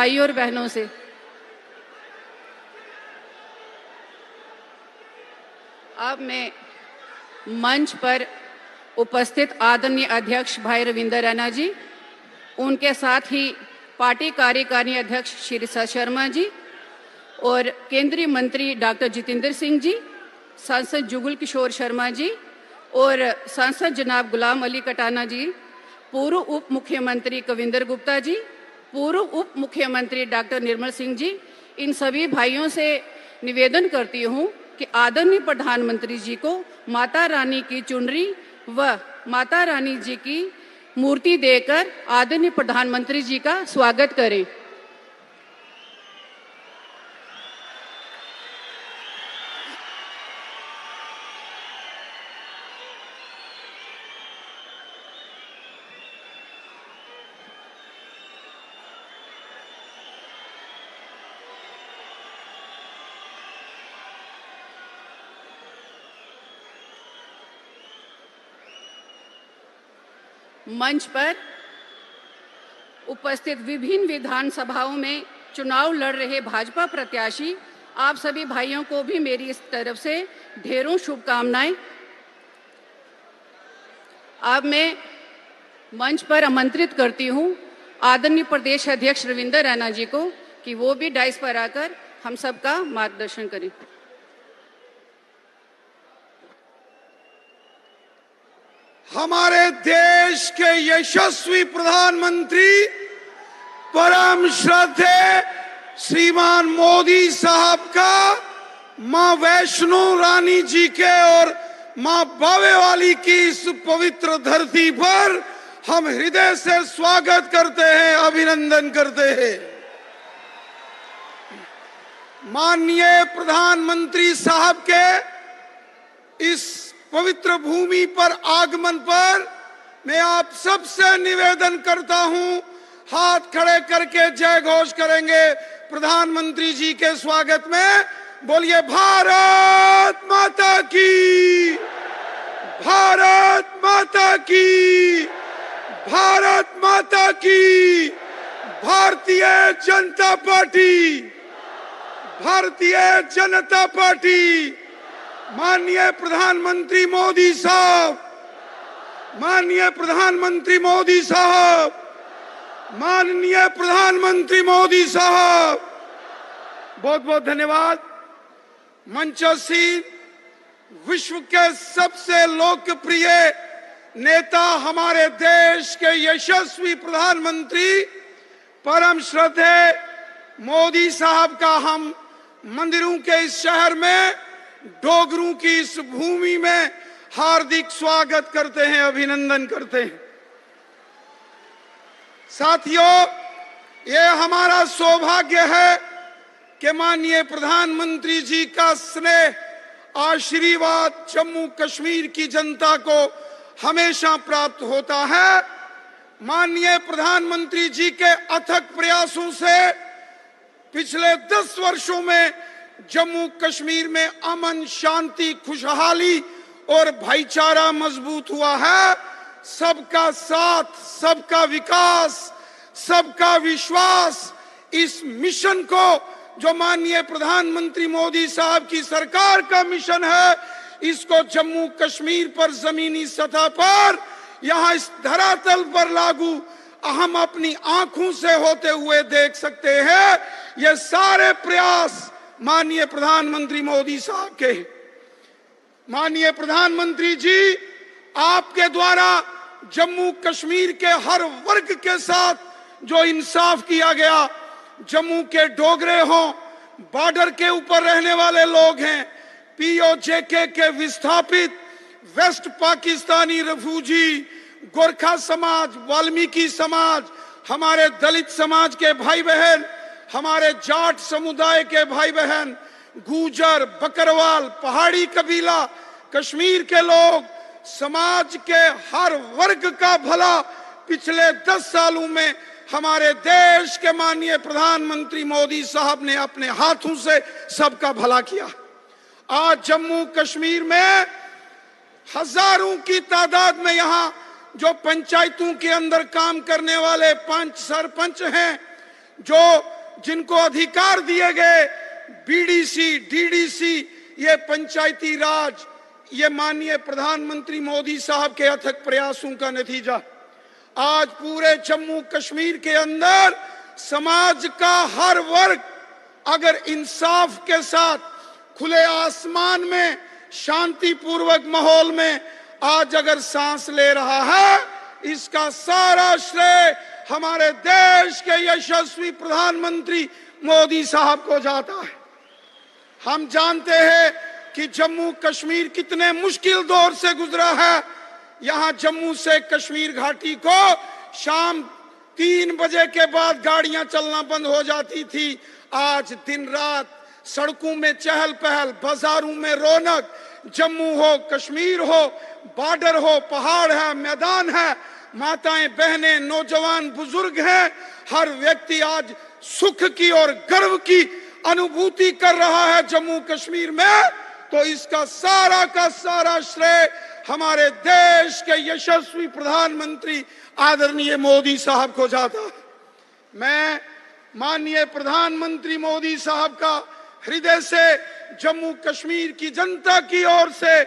भाइयों और बहनों से अब मैं मंच पर उपस्थित आदरणीय अध्यक्ष भाई रविंदर रैना जी, उनके साथ ही पार्टी कार्यकारिणी अध्यक्ष श्री सत शर्मा जी और केंद्रीय मंत्री डॉक्टर जितेंद्र सिंह जी, सांसद जुगल किशोर शर्मा जी और सांसद जनाब गुलाम अली कटाना जी, पूर्व उप मुख्यमंत्री कविंदर गुप्ता जी, पूर्व उप मुख्यमंत्री डॉक्टर निर्मल सिंह जी, इन सभी भाइयों से निवेदन करती हूँ कि आदरणीय प्रधानमंत्री जी को माता रानी की चुनरी व माता रानी जी की मूर्ति देकर आदरणीय प्रधानमंत्री जी का स्वागत करें। मंच पर उपस्थित विभिन्न विधानसभाओं में चुनाव लड़ रहे भाजपा प्रत्याशी आप सभी भाइयों को भी मेरी इस तरफ से ढेरों शुभकामनाएं। अब मैं मंच पर आमंत्रित करती हूं आदरणीय प्रदेश अध्यक्ष रविंदर रैना जी को कि वो भी डाइस पर आकर हम सबका मार्गदर्शन करें। हमारे देश के यशस्वी प्रधानमंत्री परम श्रद्धेय श्रीमान मोदी साहब का मां वैष्णो रानी जी के और मां बावे वाली की इस पवित्र धरती पर हम हृदय से स्वागत करते हैं, अभिनंदन करते हैं। माननीय प्रधानमंत्री साहब के इस पवित्र भूमि पर आगमन पर मैं आप सबसे निवेदन करता हूं, हाथ खड़े करके जय घोष करेंगे प्रधानमंत्री जी के स्वागत में। बोलिए भारत माता की, भारत माता की, भारत माता की। Bharatiya Janata party, Bharatiya Janata party. माननीय प्रधानमंत्री मोदी साहब, माननीय प्रधानमंत्री मोदी साहब, माननीय प्रधानमंत्री मोदी साहब, बहुत बहुत धन्यवाद। मंचासीन विश्व के सबसे लोकप्रिय नेता हमारे देश के यशस्वी प्रधानमंत्री परम श्रद्धेय मोदी साहब का हम मंदिरों के इस शहर में, डोगरों की इस भूमि में हार्दिक स्वागत करते हैं, अभिनंदन करते हैं। साथियों, ये हमारा सौभाग्य है कि माननीय प्रधानमंत्री जी का स्नेह आशीर्वाद जम्मू कश्मीर की जनता को हमेशा प्राप्त होता है। माननीय प्रधानमंत्री जी के अथक प्रयासों से पिछले 10 वर्षों में जम्मू कश्मीर में अमन, शांति, खुशहाली और भाईचारा मजबूत हुआ है। सबका साथ, सबका विकास, सबका विश्वास, इस मिशन को जो माननीय प्रधानमंत्री मोदी साहब की सरकार का मिशन है, इसको जम्मू कश्मीर पर जमीनी सतह पर, यहाँ इस धरातल पर लागू हम अपनी आंखों से होते हुए देख सकते हैं। ये सारे प्रयास माननीय प्रधानमंत्री मोदी साहब के। माननीय प्रधानमंत्री जी, आपके द्वारा जम्मू कश्मीर के हर वर्ग के साथ जो इंसाफ किया गया, जम्मू के डोगरे हों, बॉर्डर के ऊपर रहने वाले लोग हैं, पीओजेके के विस्थापित, वेस्ट पाकिस्तानी रिफ्यूजी, गोरखा समाज, वाल्मीकि समाज, हमारे दलित समाज के भाई बहन, हमारे जाट समुदाय के भाई बहन, गुजर, बकरवाल, पहाड़ी कबीला, कश्मीर के लोग, समाज के हर वर्ग का भला पिछले 10 सालों में हमारे देश के माननीय प्रधानमंत्री मोदी साहब ने अपने हाथों से सबका भला किया। आज जम्मू कश्मीर में हजारों की तादाद में यहाँ जो पंचायतों के अंदर काम करने वाले पंच, सरपंच हैं, जो जिनको अधिकार दिए गए, बीडीसी, डीडीसी, ये पंचायती राज, ये माननीय प्रधानमंत्री मोदी साहब के अथक प्रयासों का नतीजा। आज पूरे जम्मू कश्मीर के अंदर समाज का हर वर्ग अगर इंसाफ के साथ खुले आसमान में शांतिपूर्वक माहौल में आज अगर सांस ले रहा है, इसका सारा श्रेय हमारे देश के यशस्वी प्रधानमंत्री मोदी साहब को जाता है। हम जानते हैं कि जम्मू कश्मीर कितने मुश्किल दौर से गुजरा है। यहां जम्मू से कश्मीर घाटी को शाम 3 बजे के बाद गाड़ियां चलना बंद हो जाती थी। आज दिन रात सड़कों में चहल पहल, बाजारों में रौनक। जम्मू हो, कश्मीर हो, बॉर्डर हो, पहाड़ है, मैदान है, माताएं बहनें, नौजवान बुजुर्ग हैं, हर व्यक्ति आज सुख की और गर्व की अनुभूति कर रहा है जम्मू कश्मीर में। तो इसका सारा का सारा श्रेय हमारे देश के यशस्वी प्रधानमंत्री आदरणीय मोदी साहब को जाता है। मैं माननीय प्रधानमंत्री मोदी साहब का हृदय से जम्मू कश्मीर की जनता की ओर से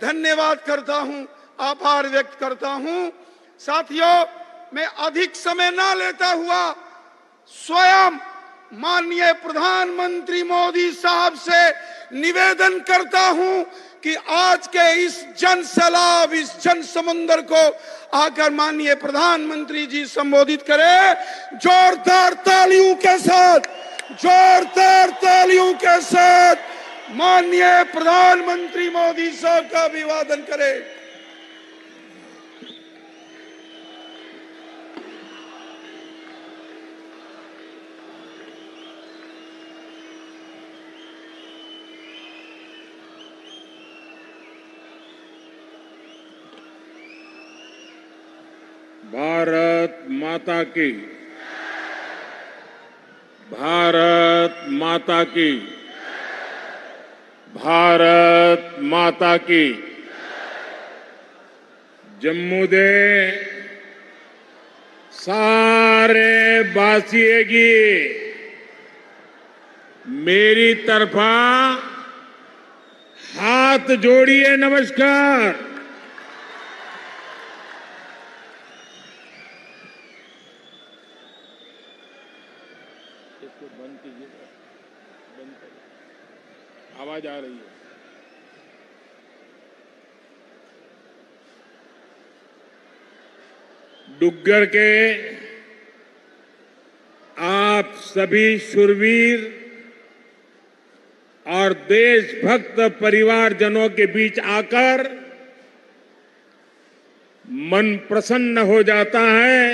धन्यवाद करता हूं, आभार व्यक्त करता हूं। साथियों, मैं अधिक समय ना लेता हुआ स्वयं माननीय प्रधानमंत्री मोदी साहब से निवेदन करता हूं कि आज के इस जन सैलाब, इस जन समुंदर को आकर माननीय प्रधानमंत्री जी संबोधित करें। जोरदार तालियों के साथ, जोरदार तालियों के साथ माननीय प्रधानमंत्री मोदी साहब का अभिवादन करें। भारत माता की, भारत माता की, भारत माता की। जम्मू दे सारे बासिए की मेरी तरफा हाथ जोड़िए, नमस्कार। बंद कीजिए, बंद करिए, आवाज आ रही है। डुग्गर के आप सभी शूरवीर और देशभक्त परिवारजनों के बीच आकर मन प्रसन्न हो जाता है,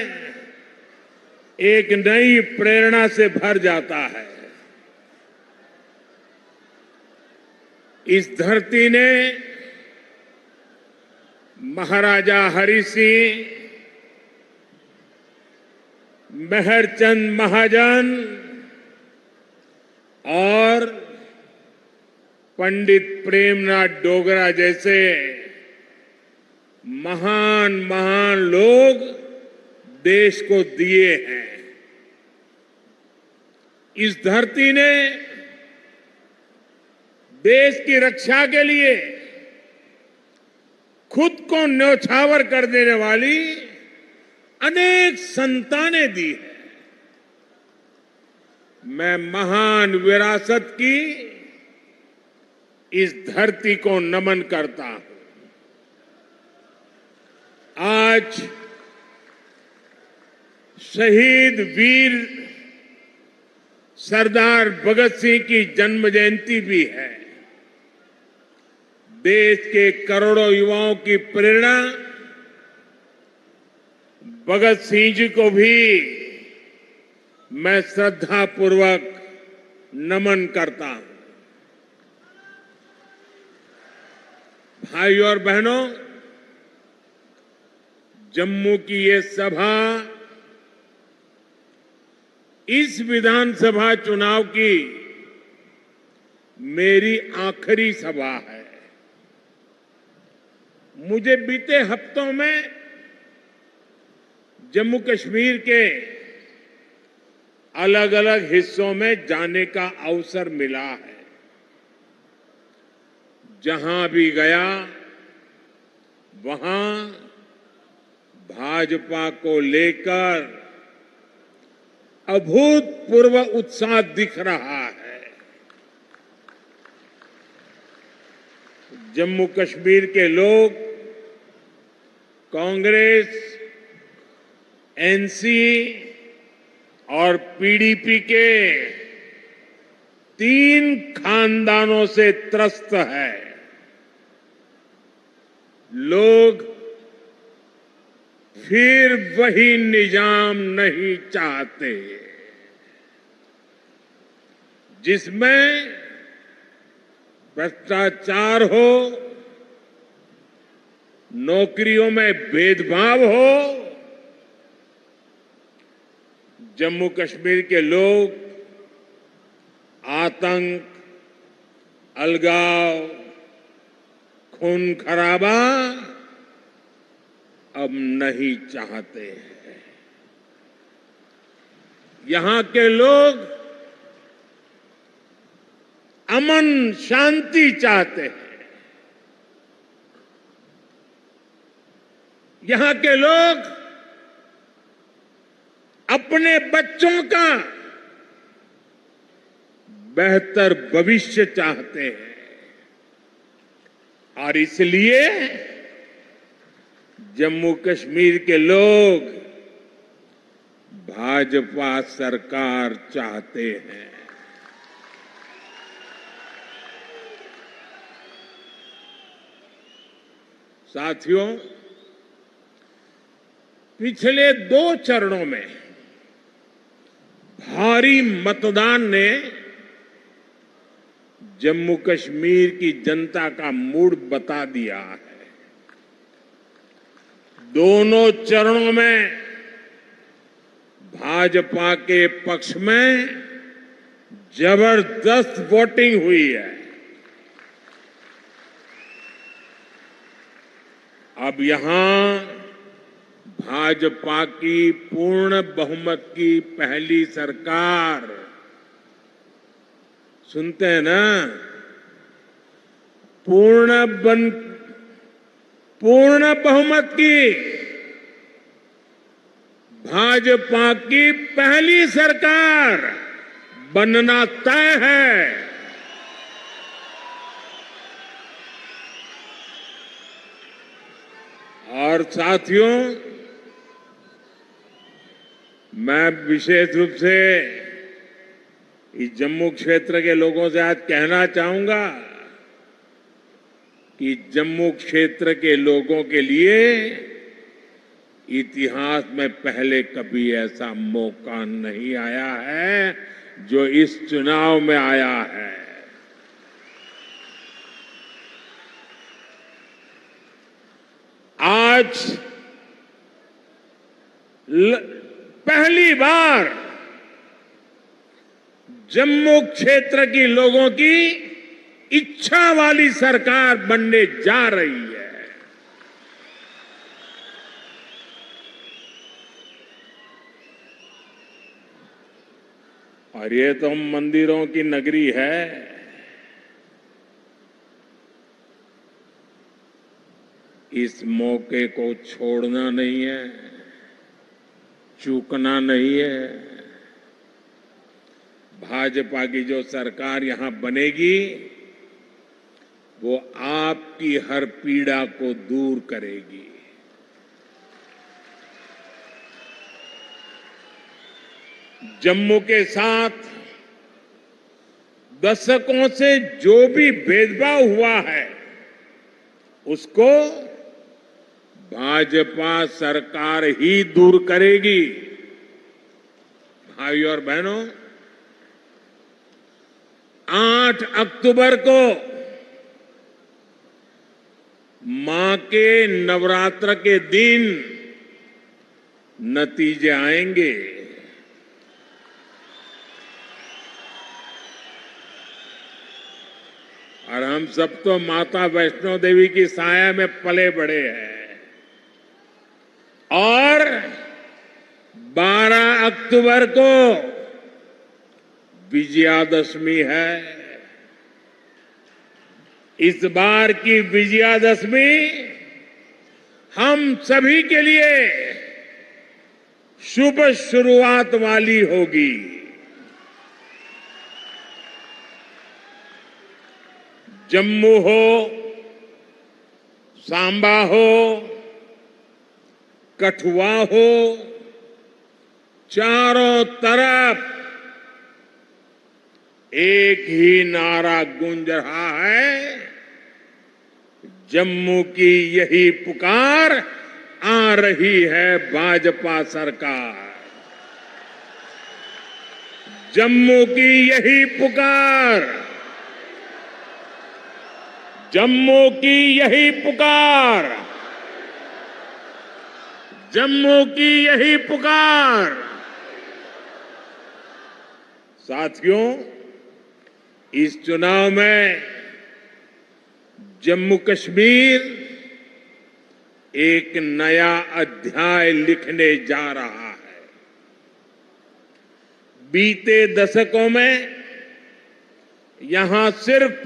एक नई प्रेरणा से भर जाता है। इस धरती ने महाराजा हरि सिंह, मेहरचंद महाजन और पंडित प्रेमनाथ डोगरा जैसे महान महान लोग देश को दिए हैं। इस धरती ने देश की रक्षा के लिए खुद को न्यौछावर कर देने वाली अनेक संतानें दी है। मैं महान विरासत की इस धरती को नमन करता हूं। आज शहीद वीर सरदार भगत सिंह की जन्म जयंती भी है। देश के करोड़ों युवाओं की प्रेरणा भगत सिंह जी को भी मैं श्रद्धापूर्वक नमन करता हूं। भाइयों और बहनों, जम्मू की ये सभा इस विधानसभा चुनाव की मेरी आखिरी सभा है। मुझे बीते हफ्तों में जम्मू कश्मीर के अलग अलग हिस्सों में जाने का अवसर मिला है। जहां भी गया वहां भाजपा को लेकर अभूतपूर्व उत्साह दिख रहा है। जम्मू कश्मीर के लोग कांग्रेस, एनसी और पीडीपी के 3 खानदानों से त्रस्त है। लोग फिर वही निजाम नहीं चाहते जिसमें भ्रष्टाचार हो, नौकरियों में भेदभाव हो। जम्मू कश्मीर के लोग आतंक, अलगाव, खून खराबा अब नहीं चाहते हैं। यहां के लोग अमन शांति चाहते हैं। यहां के लोग अपने बच्चों का बेहतर भविष्य चाहते हैं और इसलिए जम्मू कश्मीर के लोग भाजपा सरकार चाहते हैं। साथियों, पिछले 2 चरणों में भारी मतदान ने जम्मू कश्मीर की जनता का मूड बता दिया है। दोनों चरणों में भाजपा के पक्ष में जबरदस्त वोटिंग हुई है। अब यहां भाजपा की पूर्ण बहुमत की पहली सरकार, सुनते हैं ना, पूर्ण बहुमत की भाजपा की पहली सरकार बनना तय है। और साथियों, मैं विशेष रूप से इस जम्मू क्षेत्र के लोगों से आज कहना चाहूंगा कि जम्मू क्षेत्र के लोगों के लिए इतिहास में पहले कभी ऐसा मौका नहीं आया है जो इस चुनाव में आया है। आज पहली बार जम्मू क्षेत्र की लोगों की इच्छा वाली सरकार बनने जा रही है। और ये तो मंदिरों की नगरी है। इस मौके को छोड़ना नहीं है, चूकना नहीं है। भाजपा की जो सरकार यहां बनेगी वो आपकी हर पीड़ा को दूर करेगी। जम्मू के साथ दशकों से जो भी भेदभाव हुआ है उसको भाजपा सरकार ही दूर करेगी। भाइयों और बहनों, 8 अक्टूबर को मां के नवरात्र के दिन नतीजे आएंगे। और हम सब तो माता वैष्णो देवी की साया में पले बड़े हैं। और 12 अक्टूबर को विजयादशमी है। इस बार की विजयादशमी हम सभी के लिए शुभ शुरुआत वाली होगी। जम्मू हो, सांबा हो, कठुआ हो, चारों तरफ एक ही नारा गूंज रहा है, जम्मू की यही पुकार, आ रही है भाजपा सरकार। जम्मू की यही पुकार, जम्मू की यही पुकार, जम्मू की यही पुकार। साथियों, इस चुनाव में जम्मू कश्मीर एक नया अध्याय लिखने जा रहा है। बीते दशकों में यहां सिर्फ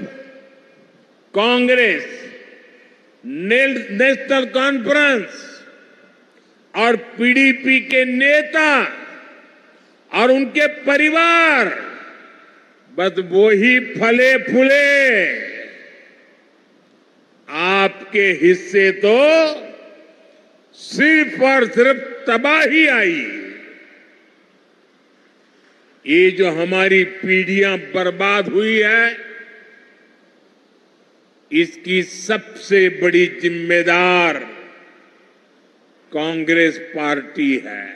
कांग्रेस, नेशनल कॉन्फ्रेंस और पीडीपी के नेता और उनके परिवार बस वो ही फले फूले। आपके हिस्से तो सिर्फ और सिर्फ तबाही आई। ये जो हमारी पीढ़ियां बर्बाद हुई है, इसकी सबसे बड़ी जिम्मेदार कांग्रेस पार्टी है।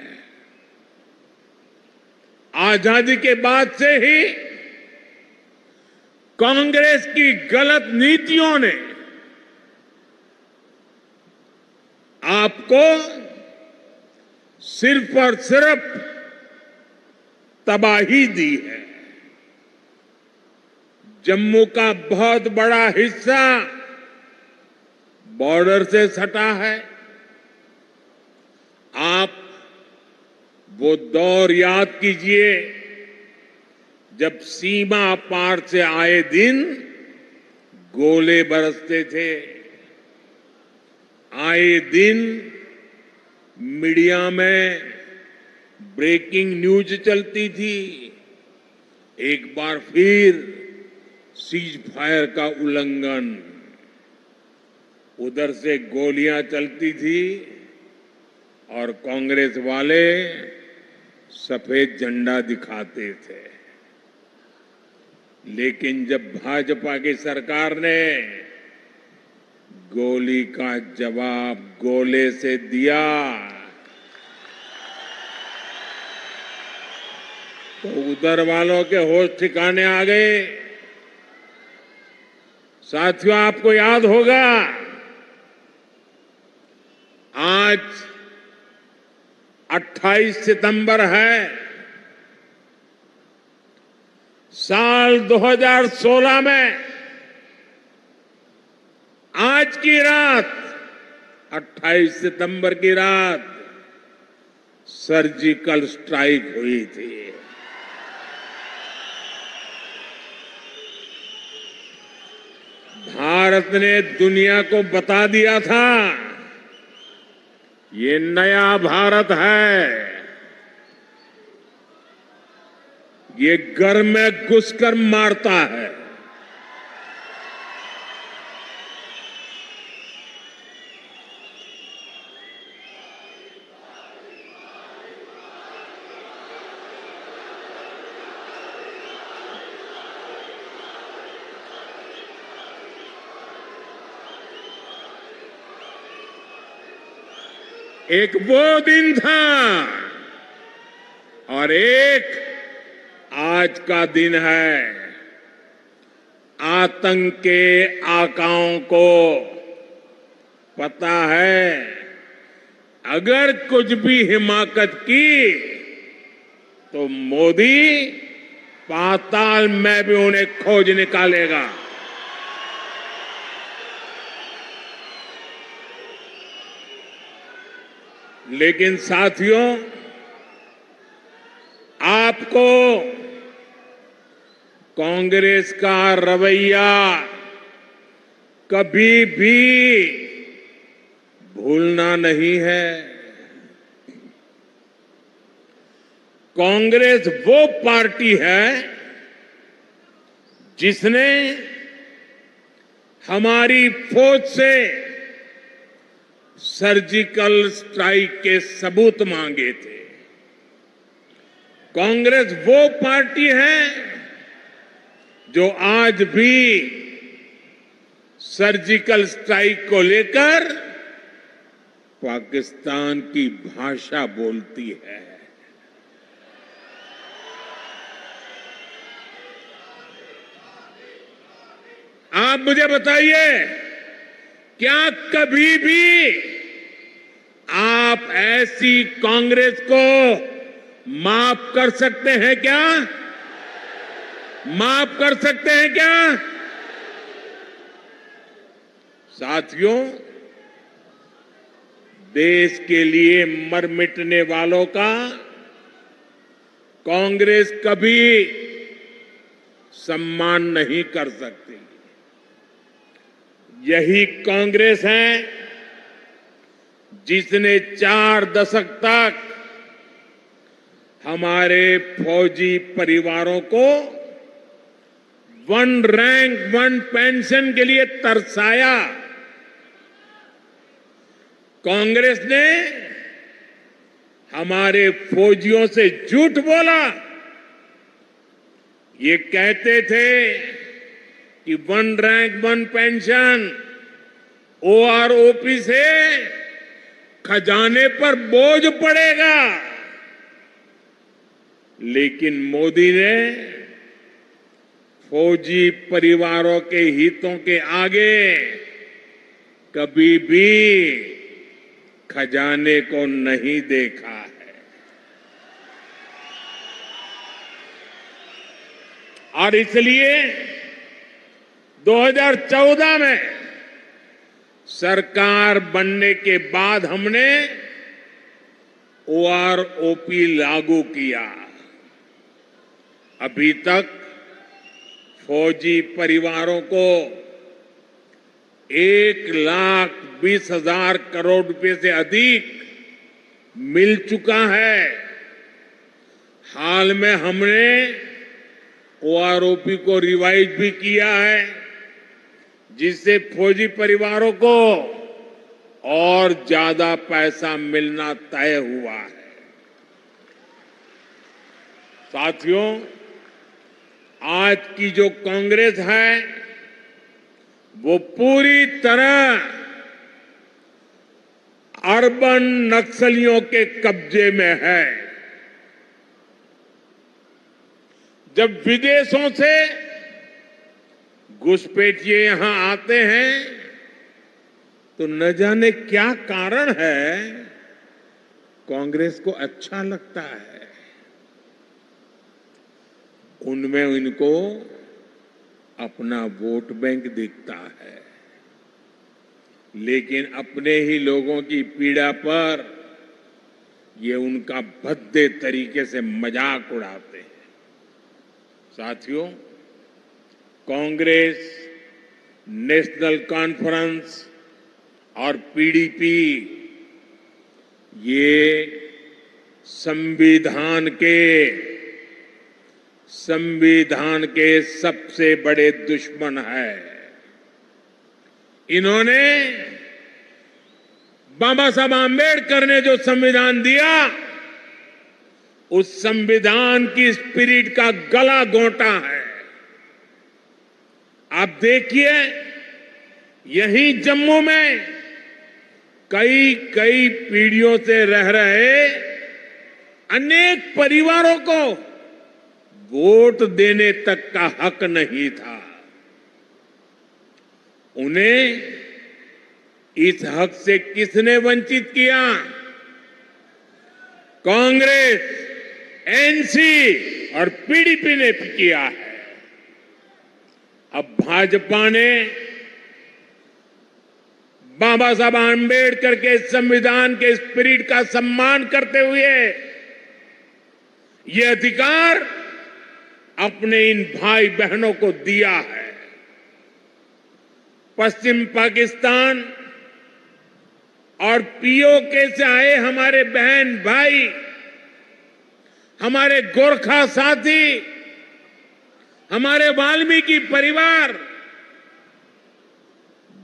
आजादी के बाद से ही कांग्रेस की गलत नीतियों ने आपको सिर्फ और सिर्फ तबाही दी है। जम्मू का बहुत बड़ा हिस्सा बॉर्डर से सटा है। आप वो दौर याद कीजिए जब सीमा पार से आए दिन गोले बरसते थे, आए दिन मीडिया में ब्रेकिंग न्यूज चलती थी। एक बार फिर सीज फायर का उल्लंघन, उधर से गोलियां चलती थी और कांग्रेस वाले सफेद झंडा दिखाते थे। लेकिन जब भाजपा की सरकार ने गोली का जवाब गोले से दिया तो उधर वालों के होश ठिकाने आ गए। साथियों, आपको याद होगा आज 28 सितंबर है। साल 2016 में आज की रात, 28 सितंबर की रात सर्जिकल स्ट्राइक हुई थी। भारत ने दुनिया को बता दिया था, ये नया भारत है। ये घर में घुसकर मारता है। एक वो दिन था और एक आज का दिन है। आतंक के आकाओं को पता है, अगर कुछ भी हिमाकत की तो मोदी पाताल में भी उन्हें खोज निकालेगा। लेकिन साथियों, आपको कांग्रेस का रवैया कभी भी भूलना नहीं है। कांग्रेस वो पार्टी है जिसने हमारी फौज से सर्जिकल स्ट्राइक के सबूत मांगे थे। कांग्रेस वो पार्टी है जो आज भी सर्जिकल स्ट्राइक को लेकर पाकिस्तान की भाषा बोलती है। आप मुझे बताइए, क्या कभी भी आप ऐसी कांग्रेस को माफ कर सकते हैं क्या? माफ कर सकते हैं क्या? साथियों, देश के लिए मर मिटने वालों का कांग्रेस कभी सम्मान नहीं कर सकती। यही कांग्रेस है जिसने 4 दशक तक हमारे फौजी परिवारों को 1 रैंक 1 पेंशन के लिए तरसाया। कांग्रेस ने हमारे फौजियों से झूठ बोला। ये कहते थे कि 1 रैंक 1 पेंशन ओआरओपी से खजाने पर बोझ पड़ेगा, लेकिन मोदी ने फौजी परिवारों के हितों के आगे कभी भी खजाने को नहीं देखा है। और इसलिए 2014 में सरकार बनने के बाद हमने ओआरओपी लागू किया। अभी तक फौजी परिवारों को 1,20,000 करोड़ रुपए से अधिक मिल चुका है। हाल में हमने ओआरओपी को रिवाइज भी किया है, जिससे फौजी परिवारों को और ज्यादा पैसा मिलना तय हुआ है। साथियों, आज की जो कांग्रेस है वो पूरी तरह अर्बन नक्सलियों के कब्जे में है। जब विदेशों से घुसपैठिए यहां आते हैं तो न जाने क्या कारण है, कांग्रेस को अच्छा लगता है। उनमें इनको अपना वोट बैंक दिखता है, लेकिन अपने ही लोगों की पीड़ा पर ये उनका भद्दे तरीके से मजाक उड़ाते हैं। साथियों, कांग्रेस, नेशनल कॉन्फ्रेंस और पीडीपी ये संविधान के सबसे बड़े दुश्मन है। इन्होंने बाबा साहब आंबेडकर ने जो संविधान दिया, उस संविधान की स्पिरिट का गला घोंटा है। आप देखिए, यही जम्मू में कई पीढ़ियों से रह रहे अनेक परिवारों को वोट देने तक का हक नहीं था। उन्हें इस हक से किसने वंचित किया? कांग्रेस, एनसी और पीडीपी ने किया है। अब भाजपा ने बाबा साहब आंबेडकर के संविधान के स्पिरिट का सम्मान करते हुए ये अधिकार अपने इन भाई बहनों को दिया है। पश्चिम पाकिस्तान और पीओके से आए हमारे बहन भाई, हमारे गोरखा साथी, हमारे वाल्मीकि परिवार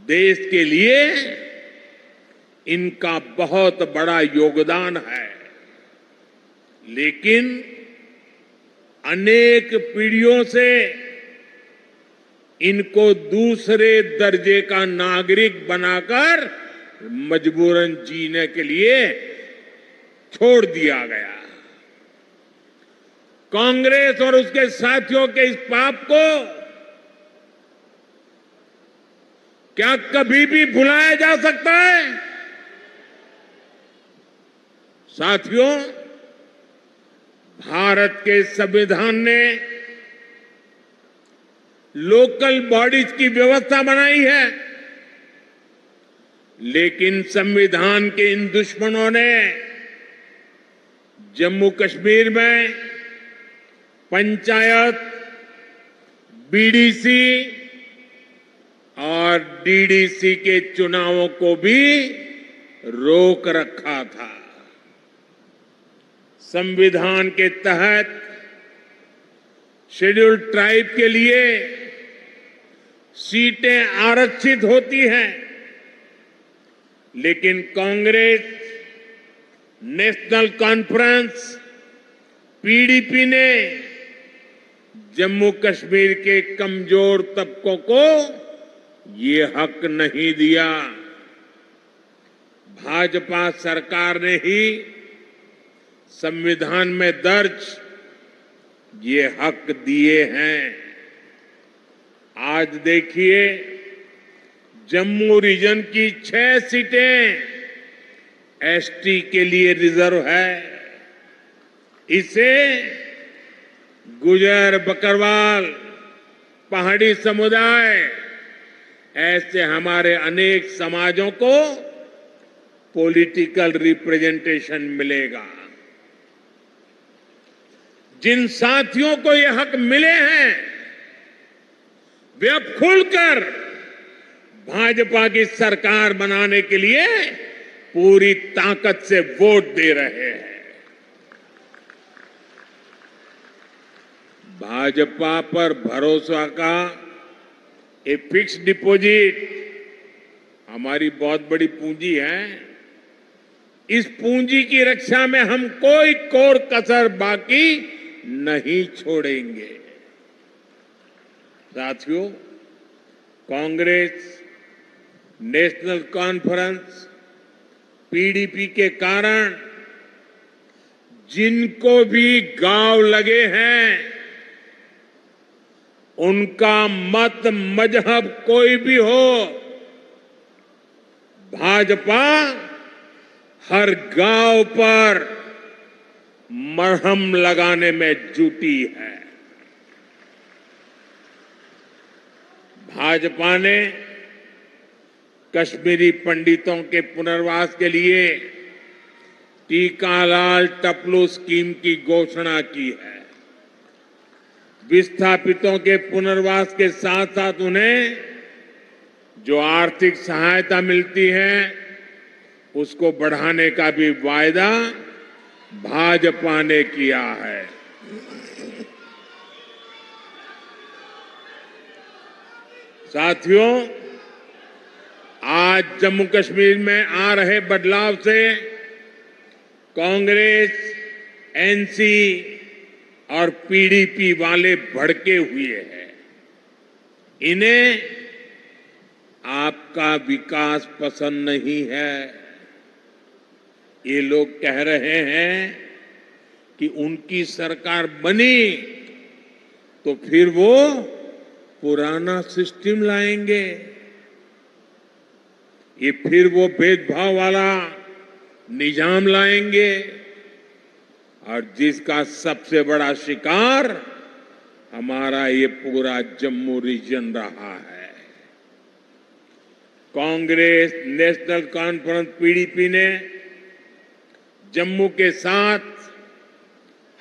देश के लिए इनका बहुत बड़ा योगदान है। लेकिन अनेक पीढ़ियों से इनको दूसरे दर्जे का नागरिक बनाकर मजबूरन जीने के लिए छोड़ दिया गया। कांग्रेस और उसके साथियों के इस पाप को क्या कभी भी भुलाया जा सकता है? साथियों, भारत के संविधान ने लोकल बॉडीज की व्यवस्था बनाई है, लेकिन संविधान के इन दुश्मनों ने जम्मू कश्मीर में पंचायत, बीडीसी और डीडीसी के चुनावों को भी रोक रखा था। संविधान के तहत शेड्यूल्ड ट्राइब के लिए सीटें आरक्षित होती हैं, लेकिन कांग्रेस, नेशनल कॉन्फ्रेंस, पीडीपी ने जम्मू कश्मीर के कमजोर तबकों को ये हक नहीं दिया। भाजपा सरकार ने ही संविधान में दर्ज ये हक दिए हैं। आज देखिए, जम्मू रीजन की 6 सीटें एसटी के लिए रिजर्व है। इसे गुजर, बकरवाल, पहाड़ी समुदाय, ऐसे हमारे अनेक समाजों को पॉलिटिकल रिप्रेजेंटेशन मिलेगा। जिन साथियों को ये हक मिले हैं, वे अब खुलकर भाजपा की सरकार बनाने के लिए पूरी ताकत से वोट दे रहे हैं। भाजपा पर भरोसा का ये फिक्स डिपॉजिट हमारी बहुत बड़ी पूंजी है। इस पूंजी की रक्षा में हम कोई कोर कसर बाकी नहीं छोड़ेंगे। साथियों, कांग्रेस, नेशनल कॉन्फ्रेंस, पीडीपी के कारण जिनको भी गांव लगे हैं, उनका मत, मजहब कोई भी हो, भाजपा हर गांव पर मरहम लगाने में जुटी है। भाजपा ने कश्मीरी पंडितों के पुनर्वास के लिए टीकालाल टपलू स्कीम की घोषणा की है। विस्थापितों के पुनर्वास के साथ साथ उन्हें जो आर्थिक सहायता मिलती है, उसको बढ़ाने का भी वायदा भाजपा ने किया है। साथियों, आज जम्मू कश्मीर में आ रहे बदलाव से कांग्रेस, एनसी और पीडीपी वाले भड़के हुए हैं। इन्हें आपका विकास पसंद नहीं है। ये लोग कह रहे हैं कि उनकी सरकार बनी तो फिर वो पुराना सिस्टम लाएंगे। ये फिर वो भेदभाव वाला निजाम लाएंगे, और जिसका सबसे बड़ा शिकार हमारा ये पूरा जम्मू रीजन रहा है। कांग्रेस, नेशनल कॉन्फ्रेंस, पीडीपी ने जम्मू के साथ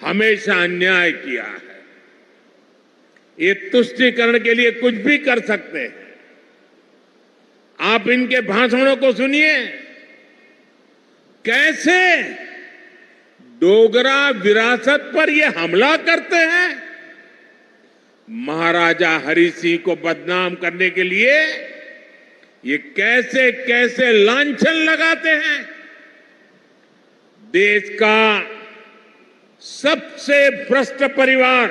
हमेशा अन्याय किया है। ये तुष्टीकरण के लिए कुछ भी कर सकते हैं। आप इनके भाषणों को सुनिए, कैसे डोगरा विरासत पर ये हमला करते हैं। महाराजा हरि सिंह को बदनाम करने के लिए ये कैसे कैसे लांछन लगाते हैं। देश का सबसे भ्रष्ट परिवार,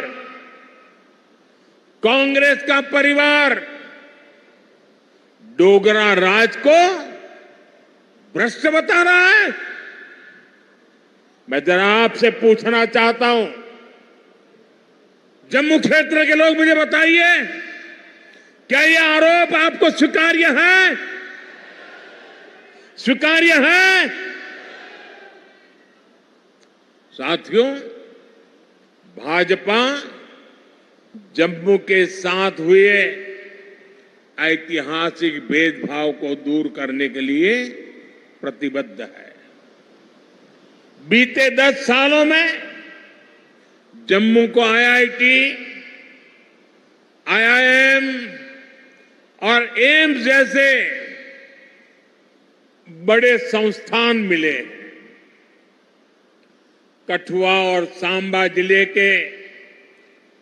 कांग्रेस का परिवार, डोगरा राज को भ्रष्ट बता रहा है। मैं जरा आपसे पूछना चाहता हूं, जम्मू क्षेत्र के लोग मुझे बताइए, क्या यह आरोप आपको स्वीकार्य है? स्वीकार्य है? साथियों, भाजपा जम्मू के साथ हुए ऐतिहासिक भेदभाव को दूर करने के लिए प्रतिबद्ध है। बीते 10 सालों में जम्मू को आईआईटी, आईआईएम और एम्स जैसे बड़े संस्थान मिले हैं। कठुआ और सांबा जिले के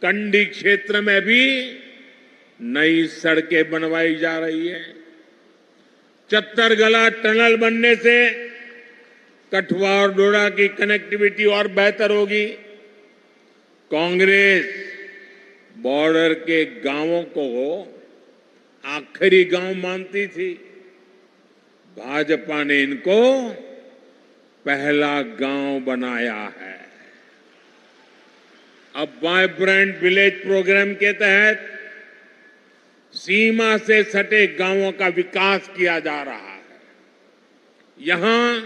कंडी क्षेत्र में भी नई सड़कें बनवाई जा रही है। चत्तरगला टनल बनने से कठुआ और डोडा की कनेक्टिविटी और बेहतर होगी। कांग्रेस बॉर्डर के गांवों को आखिरी गांव मानती थी, भाजपा ने इनको पहला गांव बनाया है। अब वाइब्रेंट विलेज प्रोग्राम के तहत सीमा से सटे गांवों का विकास किया जा रहा है। यहां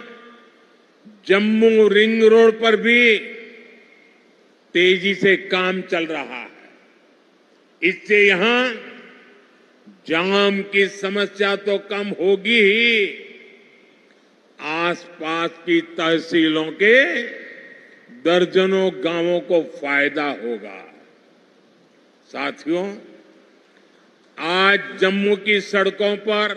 जम्मू रिंग रोड पर भी तेजी से काम चल रहा है। इससे यहां जाम की समस्या तो कम होगी ही, आसपास की तहसीलों के दर्जनों गांवों को फायदा होगा। साथियों, आज जम्मू की सड़कों पर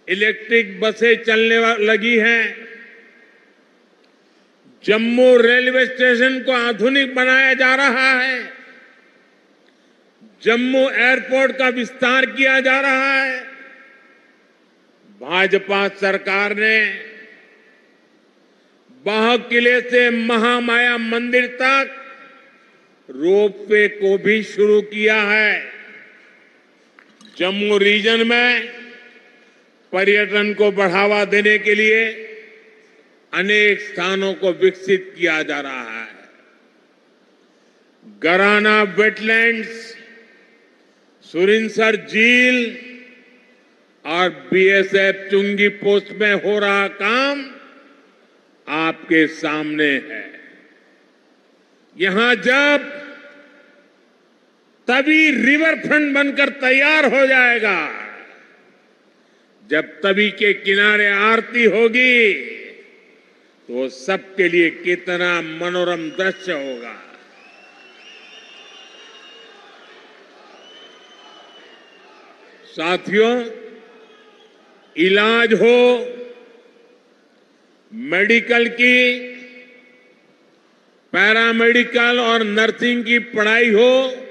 इलेक्ट्रिक बसें चलने लगी हैं। जम्मू रेलवे स्टेशन को आधुनिक बनाया जा रहा है। जम्मू एयरपोर्ट का विस्तार किया जा रहा है। भाजपा सरकार ने बाह किले से महामाया मंदिर तक रोपवे को भी शुरू किया है। जम्मू रीजन में पर्यटन को बढ़ावा देने के लिए अनेक स्थानों को विकसित किया जा रहा है। गराना वेटलैंड्स, सुरिनसर झील और बीएसएफ चुंगी पोस्ट में हो रहा काम आपके सामने है। यहां जब तभी रिवर फ्रंट बनकर तैयार हो जाएगा, जब तवी के किनारे आरती होगी, तो सबके लिए कितना मनोरम दृश्य होगा। साथियों, इलाज हो, मेडिकल की, पैरामेडिकल और नर्सिंग की पढ़ाई हो,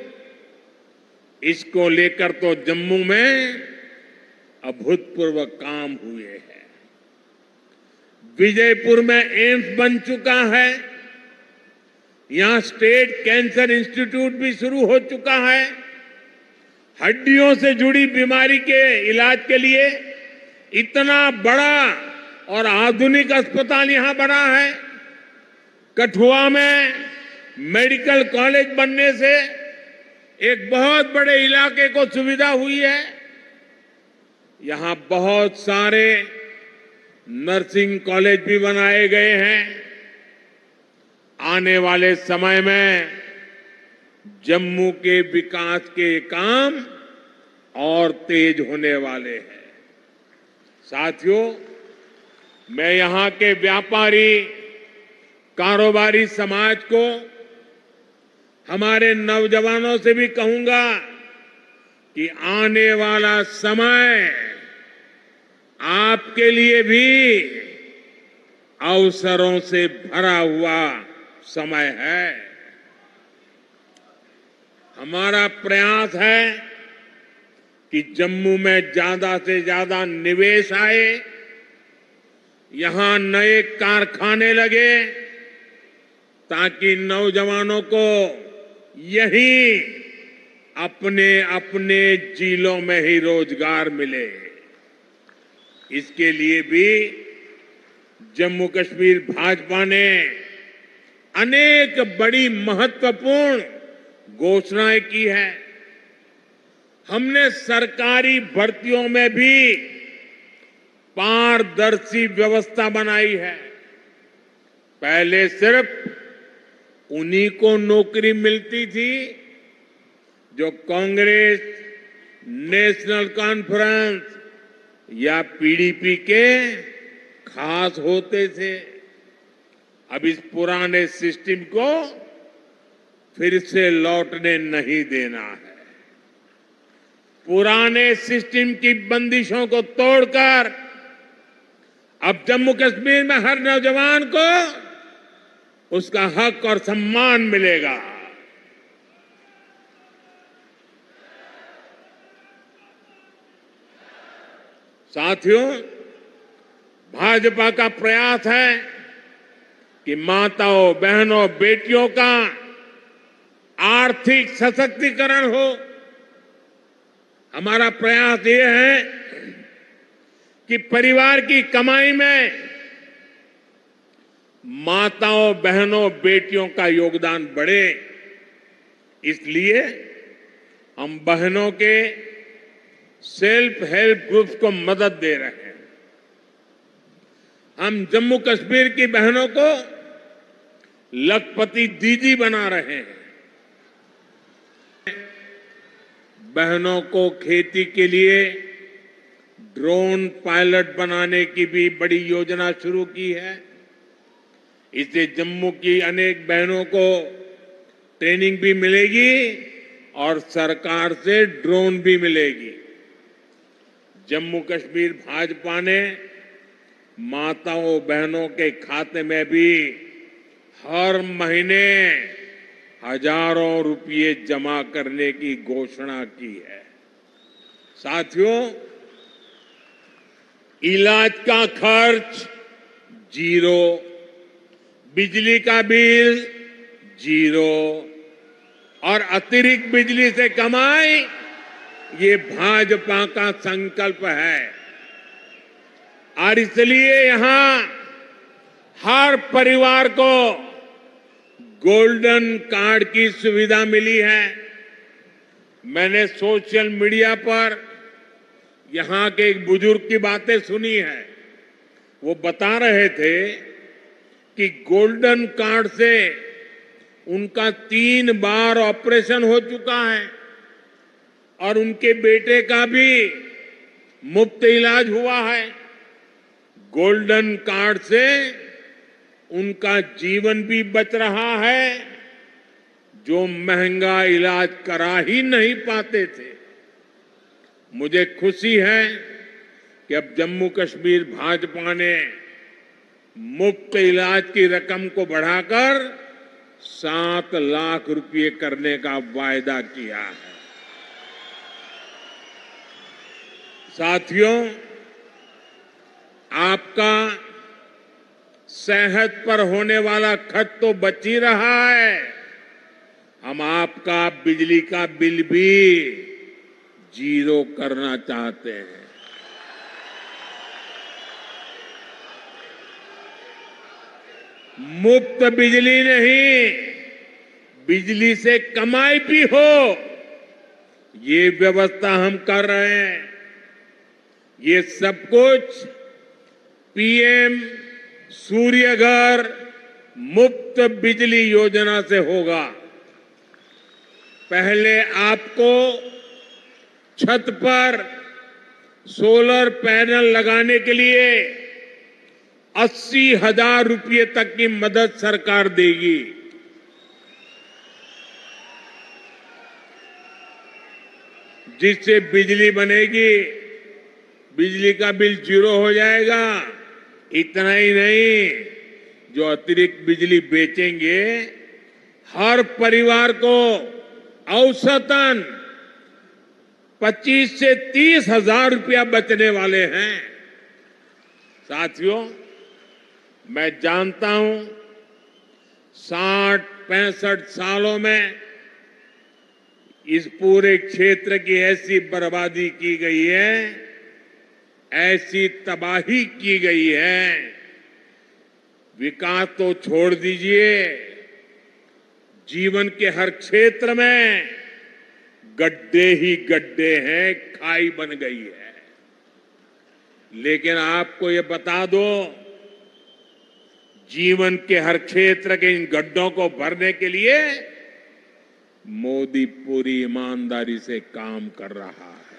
इसको लेकर तो जम्मू में अभूतपूर्व काम हुए हैं। विजयपुर में एम्स बन चुका है। यहां स्टेट कैंसर इंस्टीट्यूट भी शुरू हो चुका है। हड्डियों से जुड़ी बीमारी के इलाज के लिए इतना बड़ा और आधुनिक अस्पताल यहां बना है। कठुआ में मेडिकल कॉलेज बनने से एक बहुत बड़े इलाके को सुविधा हुई है। यहां बहुत सारे नर्सिंग कॉलेज भी बनाए गए हैं। आने वाले समय में जम्मू के विकास के काम और तेज होने वाले हैं। साथियों, मैं यहां के व्यापारी, कारोबारी समाज को हमारे नौजवानों से भी कहूंगा कि आने वाला समय आपके लिए भी अवसरों से भरा हुआ समय है। हमारा प्रयास है कि जम्मू में ज्यादा से ज्यादा निवेश आए, यहां नए कारखाने लगे, ताकि नौजवानों को यहीं अपने अपने जिलों में ही रोजगार मिले। इसके लिए भी जम्मू कश्मीर भाजपा ने अनेक बड़ी महत्वपूर्ण घोषणाएं की है। हमने सरकारी भर्तियों में भी पारदर्शी व्यवस्था बनाई है। पहले सिर्फ उन्हीं को नौकरी मिलती थी जो कांग्रेस, नेशनल कॉन्फ्रेंस या पीडीपी के खास होते थे। अब इस पुराने सिस्टम को फिर से लौटने नहीं देना है। पुराने सिस्टम की बंदिशों को तोड़कर अब जम्मू कश्मीर में हर नौजवान को उसका हक और सम्मान मिलेगा। साथियों, भाजपा का प्रयास है कि माताओं, बहनों, बेटियों का आर्थिक सशक्तिकरण हो। हमारा प्रयास ये है कि परिवार की कमाई में माताओं, बहनों, बेटियों का योगदान बढ़े। इसलिए हम बहनों के सेल्फ हेल्प ग्रुप्स को मदद दे रहे हैं। हम जम्मू कश्मीर की बहनों को लखपति दीदी बना रहे हैं। बहनों को खेती के लिए ड्रोन पायलट बनाने की भी बड़ी योजना शुरू की है। इससे जम्मू की अनेक बहनों को ट्रेनिंग भी मिलेगी और सरकार से ड्रोन भी मिलेगी। जम्मू कश्मीर भाजपा ने माताओं, बहनों के खाते में भी हर महीने हजारों रुपये जमा करने की घोषणा की है। साथियों, इलाज का खर्च जीरो, बिजली का बिल जीरो और अतिरिक्त बिजली से कमाई, ये भाजपा का संकल्प है। और इसलिए यहां हर परिवार को गोल्डन कार्ड की सुविधा मिली है। मैंने सोशल मीडिया पर यहां के एक बुजुर्ग की बातें सुनी है। वो बता रहे थे कि गोल्डन कार्ड से उनका 3 बार ऑपरेशन हो चुका है और उनके बेटे का भी मुफ्त इलाज हुआ है। गोल्डन कार्ड से उनका जीवन भी बच रहा है, जो महंगा इलाज करा ही नहीं पाते थे। मुझे खुशी है कि अब जम्मू कश्मीर भाजपा ने मुफ्त इलाज की रकम को बढ़ाकर 7 लाख रुपए करने का वायदा किया है। साथियों, आपका सेहत पर होने वाला खर्च तो बच ही रहा है, हम आपका बिजली का बिल भी जीरो करना चाहते हैं। मुफ्त बिजली नहीं, बिजली से कमाई भी हो, ये व्यवस्था हम कर रहे हैं। ये सब कुछ पीएम सूर्य घर मुफ्त बिजली योजना से होगा। पहले आपको छत पर सोलर पैनल लगाने के लिए 80,000 रुपये तक की मदद सरकार देगी। जिससे बिजली बनेगी, बिजली का बिल 0 हो जाएगा। इतना ही नहीं, जो अतिरिक्त बिजली बेचेंगे, हर परिवार को औसतन 25 से 30 हजार रुपया बचने वाले हैं। साथियों, मैं जानता हूं 60-65 सालों में इस पूरे क्षेत्र की ऐसी बर्बादी की गई है, ऐसी तबाही की गई है, विकास तो छोड़ दीजिए, जीवन के हर क्षेत्र में गड्ढे ही गड्ढे हैं, खाई बन गई है। लेकिन आपको ये बता दो, जीवन के हर क्षेत्र के इन गड्ढों को भरने के लिए मोदी पूरी ईमानदारी से काम कर रहा है।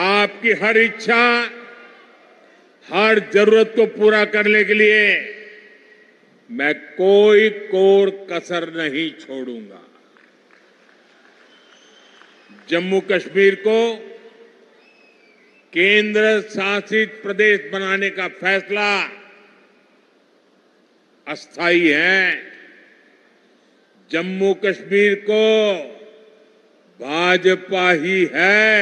आपकी हर इच्छा, हर जरूरत को पूरा करने के लिए मैं कोई कोर कसर नहीं छोड़ूंगा। जम्मू कश्मीर को केंद्र शासित प्रदेश बनाने का फैसला अस्थायी है। जम्मू कश्मीर को भाजपा ही है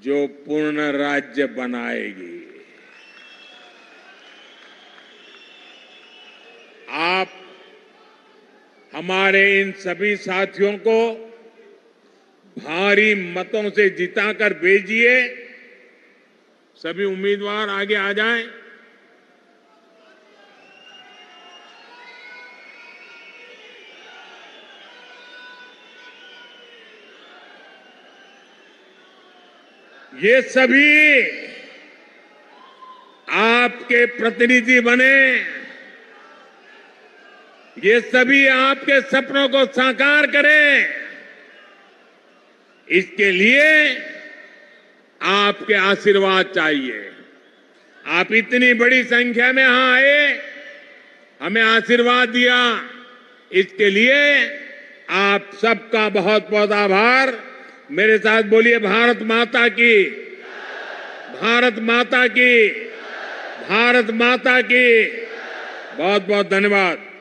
जो पूर्ण राज्य बनाएगी। आप हमारे इन सभी साथियों को भारी मतों से जिताकर भेजिए। सभी उम्मीदवार आगे आ जाएं। ये सभी आपके प्रतिनिधि बने, ये सभी आपके सपनों को साकार करें। इसके लिए आपके आशीर्वाद चाहिए। आप इतनी बड़ी संख्या में यहां आए, हमें आशीर्वाद दिया, इसके लिए आप सबका बहुत बहुत आभार। मेरे साथ बोलिए, भारत माता की, भारत माता की, भारत माता की। बहुत बहुत धन्यवाद।